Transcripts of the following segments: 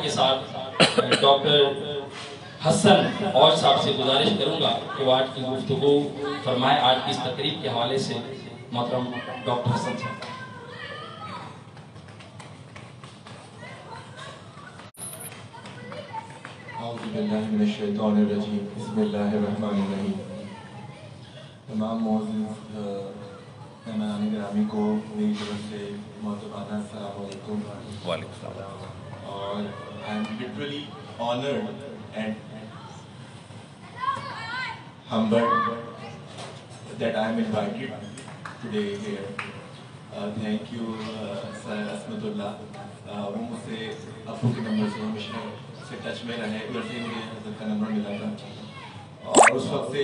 کے ساتھ ڈاکٹر حسن اور صاحب سے گزارش کروں گا کہ وہ آج کی گفتگو فرمائے آج کی اس تقریب کے حوالے سے محترم ڈاکٹر حسن صاحب. اعوذ باللہ من الشیطان الرجیم بسم اللہ الرحمن الرحیم. تمام معزز مہمانان گرامی کو میری طرف سے محترمانہ السلام علیکم. وعلیکم السلام. اور I am literally honored and humbled that I am invited today here. Thank you Sir عصمت اللہ. وہ مجھ سے ابو کے نمبر سے ہمیشہ سے ٹچ میں رہے, ادھر سے مجھے حضرت کا نمبر ملا تھا اور اس وقت سے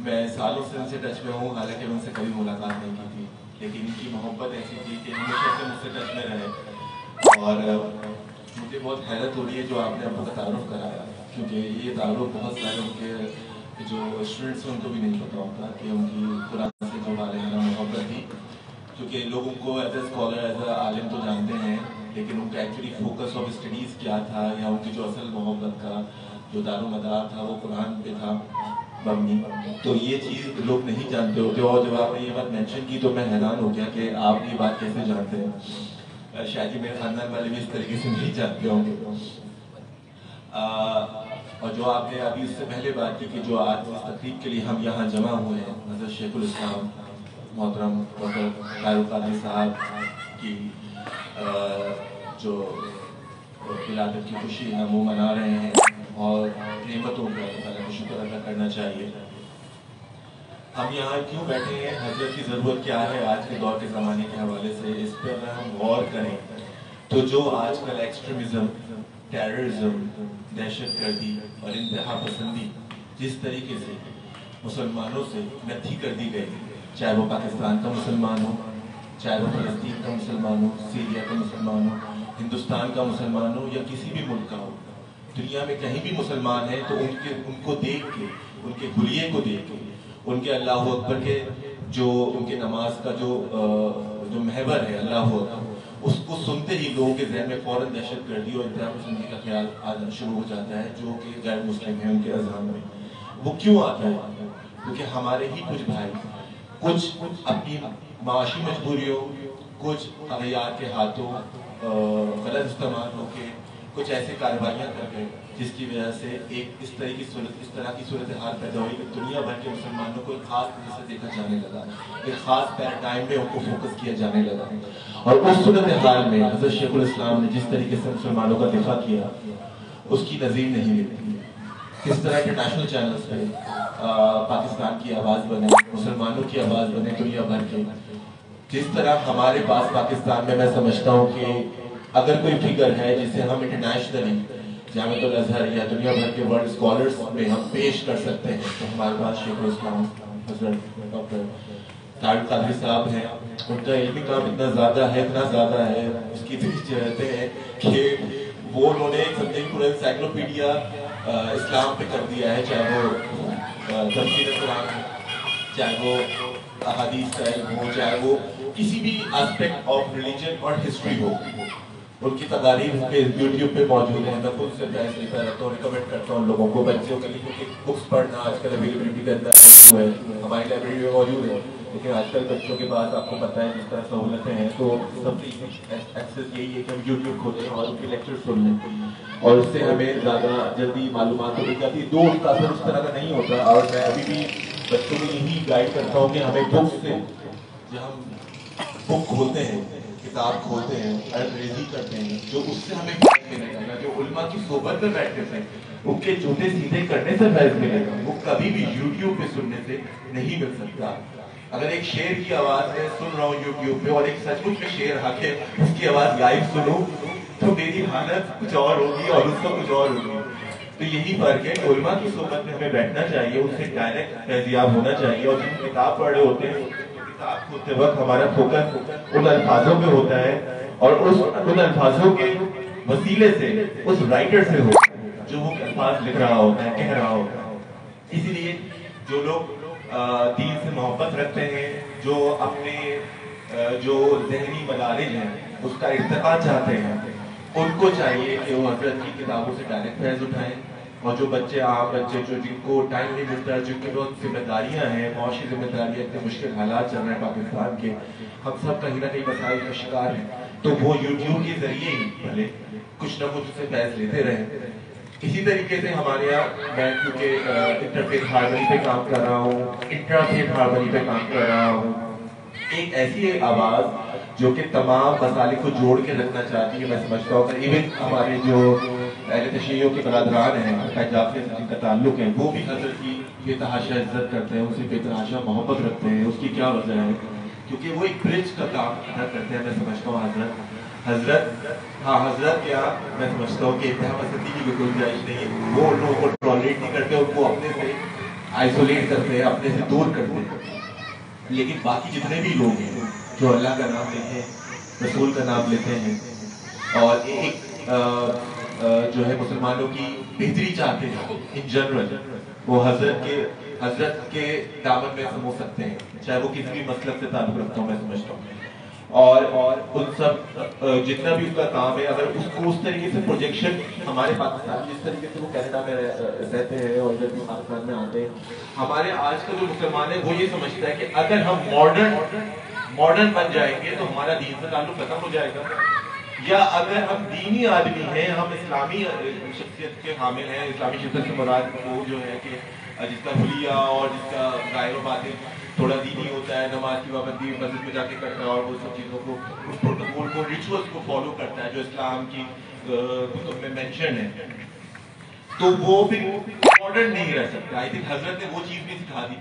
میں سالوں سے ان سے ٹچ میں ہوں, حالانکہ ان سے کبھی ملاقات نہیں کی تھی, لیکن ان کی محبت ایسی تھی کہ ہمیشہ سے مجھ سے ٹچ میں رہے. اور مجھے بہت حیرت ہو رہی ہے جو آپ نے ابو کا تعارف کرایا, کیونکہ یہ تعارف بہت سارے ان کے جو اسٹوڈنٹس ہیں ان کو بھی نہیں پتا ہوتا کہ ان کی قرآن سے جو والدانہ محبت تھی, کیونکہ لوگ ان کو as a scholar as a عالم تو جانتے ہیں, لیکن ان کا ایکچولی فوکس آف اسٹڈیز کیا تھا یا ان کی جو اصل محبت کا جو دار و مدار تھا وہ قرآن پہ تھا مبنی. تو یہ چیز لوگ نہیں جانتے ہوتے, اور جب آپ نے یہ بات مینشن کی تو میں حیران ہو گیا کہ آپ یہ بات کیسے جانتے ہیں. شاید میرے خاندان والے بھی اس طریقے سے نہیں جانتے ہوں گے. اور جو آپ نے ابھی اس سے پہلے بات کی کہ جو آج اس تقریب کے لیے ہم یہاں جمع ہوئے ہیں, حضرت شیخ الاسلام محترم ڈاکٹر طاہر القادری صاحب کی جو ولادت کی خوشی ہم وہ منا رہے ہیں, اور نعمتوں کا اللہ تعالیٰ کا شکر ادا کرنا چاہیے. ہم یہاں کیوں بیٹھے ہیں, حضرت کی ضرورت کیا ہے آج کے دور کے زمانے کے حوالے سے, اس پہ اگر ہم غور کریں تو جو آج کل ایکسٹریمزم, ٹیررزم, دہشت گردی اور انتہا پسندی جس طریقے سے مسلمانوں سے نتھی کر دی گئی, چاہے وہ پاکستان کا مسلمان ہو, چاہے وہ فلسطین کا مسلمان ہو, سیریا کا مسلمان ہو, ہندوستان کا مسلمان ہو یا کسی بھی ملک کا ہو, دنیا میں کہیں بھی مسلمان ہیں تو ان کو دیکھ کے, ان کے حلیے کو دیکھ کے, ان کے اللہ اکبر کے جو ان کے نماز کا جو محور ہے اللہ اکبر, اس کو سنتے ہی لوگوں کے ذہن میں فوراً دہشت گردی اور انتہا پسندی کا خیال آنا شروع ہو جاتا ہے, جو کہ غیر مسلم ہیں ان کے اذہان میں. وہ کیوں آتا ہے؟ کیونکہ ہمارے ہی کچھ بھائی کچھ اپنی معاشی مجبوریوں, کچھ اغیار کے ہاتھوں غلط استعمال ہو کے کچھ ایسے کارروائیاں کر گئے جس کی وجہ سے ایک اس طرح کی صورتحال پیدا ہوئی کہ دنیا بھر کے مسلمانوں کو ایک خاص طرح سے دیکھا جانے لگا, ایک خاص پیراڈائم میں ان کو فوکس کیا جانے لگا. اور اس صورتحال میں حضرت شیخ الاسلام نے جس طریقے سے مسلمانوں کا دفاع کیا اس کی نظیر نہیں ملتی. کس طرح انٹرنیشنل چینلز پہ پاکستان کی آواز بنے, مسلمانوں کی آواز بنے دنیا بھر کے. جس طرح ہمارے پاس پاکستان میں سمجھتا ہوں کہ اگر کوئی فگر ہے جسے ہم انٹرنیشنلی جامعۃ الازہر یا دنیا بھر کے ورلڈ اسکالرز میں ہم پیش کر سکتے ہیں تو ہمارے پاس شیخ الاسلام حضرت ڈاکٹر طاہر القادری صاحب ہیں. ان کا علمی کام اتنا زیادہ ہے, اس کی رہتے ہیں کہ وہ انہوں نے سمجھے پورا انسائکلوپیڈیا اسلام پہ کر دیا ہے, چاہے وہ تفسیر قرآن, چاہے وہ احادیث کا علم ہو, چاہے وہ کسی بھی اسپیکٹ آف ریلیجن اور ہسٹری ہو. ان کی تقاریر پہ یوٹیوب پہ موجود ہیں. میں خود سے بحث لیتا رہتا ہوں, ریکمینڈ کرتا ہوں لوگوں کو, بچوں کے لیے, کیونکہ بکس پڑھنا آج کل اویلیبلٹی کا اتنا ہے, ہماری لائبریری میں موجود ہے, لیکن آج کل بچوں کے پاس آپ کو پتہ ہے جس طرح سہولتیں ہیں, تو سب ایکسیس یہی ہے کہ ہم یوٹیوب کھولیں اور ان کے لیکچر سن لیں, اور اس سے ہمیں زیادہ جلدی معلومات مل جاتی ہے. دوست اثر اس طرح کا نہیں ہوتا. اور میں ابھی بھی بچوں کو یہی گائیڈ کرتا ہوں کہ ہمیں بک سے, جب ہم بک کھولتے ہیں, کتاب کھولتے ہیں, ریزی کرتے ہیں, جو اس سے ہمیں فیض ملے گا, جو علماء کی صحبت میں بیٹھنے سے ان کے جوتے سیدھے کرنے سے فیض ملے گا, وہ کبھی بھی یوٹیوب پہ سننے سے نہیں مل سکتا. اگر ایک شعر کی آواز میں سن رہا ہوں یوٹیوب پہ اور ایک سچ مچ میں شعر آ کے اس کی آواز لائیو سنوں تو میری حالت کچھ اور ہوگی اور اس کا کچھ اور ہوگی. تو یہی فرق ہے کہ علماء کی صحبت میں ہمیں بیٹھنا چاہیے, ان سے ڈائریکٹ فیضیاب ہونا چاہیے, اور جن کتاب پڑھ رہے ہوتے ہیں کتاب کھولتے وقت ہمارا فوکس ان الفاظوں پہ ہوتا ہے, اور ان الفاظوں کے وسیلے سے اس رائٹر سے ہوتا ہے جو وہ الفاظ لکھ رہا ہوتا ہے, کہہ رہا ہوتا ہے. اسی لیے جو لوگ دین سے محبت رکھتے ہیں, جو اپنے جو ذہنی مدارج ہیں اس کا ارتقاء چاہتے ہیں, ان کو چاہیے کہ وہ حضرت کی کتابوں سے ڈائریکٹ فیض اٹھائیں، اور جو بچے عام بچے جو جن کو ٹائم نہیں ملتا، جن کے بہت ذمہ داریاں ہیں، معاشی ذمہ داریاں، اتنے مشکل حالات چل رہے ہیں پاکستان کے، ہم سب کہیں نہ کہیں مسائل کا شکار ہیں، تو وہ یوٹیوب کے ذریعے ہی بھلے کچھ نہ کچھ سے فیض لیتے رہیں۔ اسی طریقے سے ہمارے یہاں میں کیونکہ انٹرفیتھ ہارمنی پہ کام کر رہا ہوں، انٹرافیتھ ہارمنی پہ کام کر رہا ہوں، ایک ایسی آواز جو کہ تمام مسائل کو جوڑ کے رکھنا چاہتی ہے، میں سمجھتا ہوں کہ ایون ہمارے جو اہل تشیعوں کے برادران ہیں پنجاب سے جن کا تعلق ہے، وہ بھی حضرت کی بے تحاشا عزت کرتے ہیں، ان سے بے تحاشا محبت رکھتے ہیں۔ اس کی کیا وجہ ہے؟ کیونکہ وہ ایک برج کا کام ادا کرتے ہیں۔ میں سمجھتا ہوں حضرت کیا، میں سمجھتا ہوں کہ انتہا پسندی کی کوئی گنجائش نہیں ہے، وہ لوگوں کو ٹالریٹ نہیں کرتے، ان کو اپنے سے آئسولیٹ کرتے ہیں، اپنے سے دور کرتے ہیں۔ لیکن باقی جتنے بھی لوگ ہیں جو اللہ کا نام لیتے ہیں، رسول کا نام لیتے ہیں، اور ایک جو ہے مسلمانوں کی بہتری چاہتے ہیں ان جنرل، وہ حضرت کے دامن میں سمو سکتے ہیں، چاہے وہ کسی بھی مسلک سے تعلق رکھتا ہوں، میں سمجھتا ہوں۔ اور ان سب جتنا بھی اس کا کام ہے، اگر اس کو اس طریقے سے پروجیکشن ہمارے پاکستان جس طریقے سے وہ کینیڈا میں رہتے ہیں اور ادھر بھی پاکستان میں آتے ہیں، ہمارے آج کا جو مسلمان ہے وہ یہ سمجھتا ہے کہ اگر ہم ماڈرن بن جائیں گے تو ہمارا دین سے تعلق ختم ہو جائے گا، یا اگر ہم دینی آدمی ہیں، ہم اسلامی شخصیت کے حامل ہیں، اسلامی شخصیت سے مراد وہ جو ہے کہ جس کا حلیہ اور جس کا ظاہر و باطن تھوڑا دینی ہوتا ہے، نماز کی پابندی مسجد میں جا کے کرتا ہے اور وہ سب چیزوں کو، اس پروٹوکول کو، ریچولز کو فالو کرتا ہے جو اسلام کی کتب میں مینشن ہے، تو وہ بھی ماڈرن نہیں رہ سکتا۔ آئی تھنک حضرت نے وہ چیز بھی سکھا دی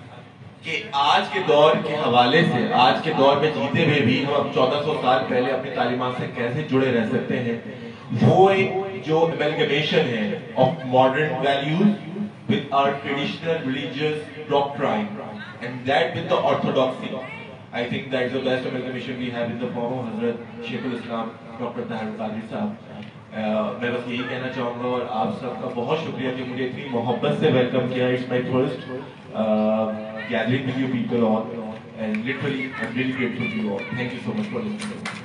کہ آج کے دور کے حوالے سے، آج کے دور میں جیتے ہوئے بھی ہم 1400 سال پہلے اپنی تعلیمات سے کیسے جڑے رہ سکتے ہیں، وہ ایک جو amalgamation ہے of modern values with our traditional religious doctrine and that with the orthodoxy. I think that is the best amalgamation we have in the form of Hazrat Shaykh al-Islam Dr. Tahir Qadri صاحب۔ میں بس یہی کہنا چاہوں گا، اور آپ سب کا بہت شکریہ کہ مجھے اتنی محبت سے ویلکم کیا۔ It's my first gathering with you people all, and literally I'm really grateful to you all. Thank you so much for listening.